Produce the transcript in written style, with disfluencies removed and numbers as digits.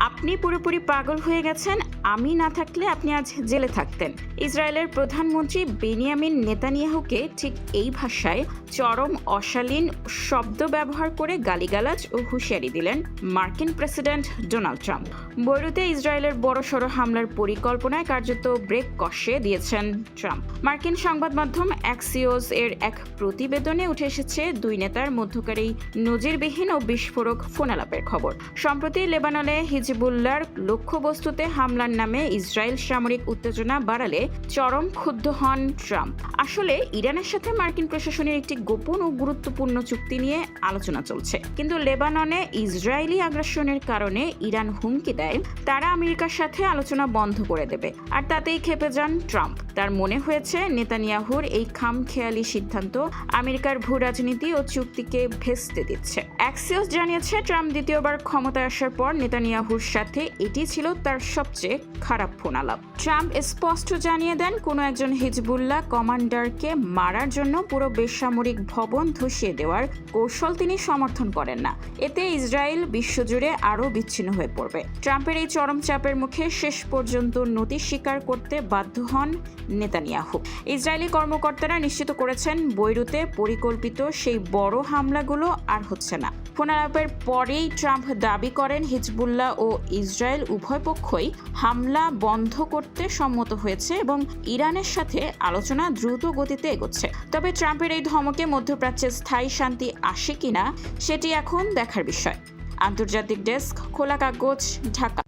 আপনি পুরোপুরি পাগল হয়ে গেছেন। আমি না থাকলে আপনি আজ জেলে থাকতেন। ইসরায়েলের প্রধানমন্ত্রী বেনিয়ামিন নেতানিয়াহুকে ঠিক এই ভাষায় চরম অশালীন শব্দ ব্যবহার করে গালিগালাজ ও হুঁশিয়ারি দিলেন মার্কিন প্রেসিডেন্ট ডোনাল্ড ট্রাম্প। বৈরুতে ইসরায়েলের বড়সড় হামলার পরিকল্পনায় কার্যত ব্রেক কষে দিয়েছেন ট্রাম্প। মার্কিন সংবাদ মাধ্যম অ্যাক্সিওস এর এক প্রতিবেদনে উঠে এসেছে দুই নেতার মধ্যকার এই নজিরবিহীন ও বিস্ফোরক ফোনালাপের খবর। সম্প্রতি লেবাননে হিজবুল্লাহর লক্ষ্যবস্তুতে হামলার নামে ইসরায়েল সামরিক উত্তেজনা বাড়ালে চরম ক্ষুব্ধ হন ট্রাম্প। আসলে ইরানের সাথে মার্কিন প্রশাসনের একটি গোপন ও গুরুত্বপূর্ণ চুক্তি নিয়ে আলোচনা চলছে, কিন্তু লেবাননে ইসরায়েলি আগ্রাসনের কারণে ইরান হুমকি দেয় তারা আমেরিকার সাথে আলোচনা বন্ধ করে দেবে, আর তাতেই ক্ষেপে যান ট্রাম্প। তার মনে হয়েছে নেতানিয়াহুর এই খামখেয়ালি সিদ্ধান্ত আমেরিকার ভূ রাজনীতি ও চুক্তিকে ভেস্তে দিচ্ছে। অ্যাক্সিওস জানিয়েছে ট্রাম্প দ্বিতীয়বার ক্ষমতায় আসার পর নেতানিয়াহুর সাথে এটি ছিল তার সবচেয়ে খারাপ ফোনালাপ। ট্রাম্প স্পষ্ট জানিয়ে দেন কোনো একজন হিজবুল্লাহ কমান্ডারকে মারার জন্য পুরো বেসামরিক ভবন ধসিয়ে দেওয়ার কৌশল তিনি সমর্থন করেন না। এতে ইসরায়েল বিশ্বজুড়ে আরও বিচ্ছিন্ন হয়ে পড়বে। ট্রাম্পের এই চরম চাপের মুখে শেষ পর্যন্ত নতি স্বীকার করতে বাধ্য হন নেতানিয়াহু। ইসরায়েলি কর্মকর্তারা নিশ্চিত করেছেন বৈরুতে পরিকল্পিত সেই বড় হামলাগুলো আর হচ্ছে না। ফোনালাপের পরেই ট্রাম্প দাবি করেন হিজবুল্লাহ ও ইসরায়েল উভয় পক্ষই হামলা বন্ধ করতে সম্মত হয়েছে এবং ইরানের সাথে আলোচনা দ্রুত গতিতে এগোচ্ছে। তবে ট্রাম্পের এই ধমকে মধ্যপ্রাচ্যে স্থায়ী শান্তি আসে কিনা সেটি এখন দেখার বিষয়। আন্তর্জাতিক ডেস্ক, খোলা কাগজ, ঢাকা।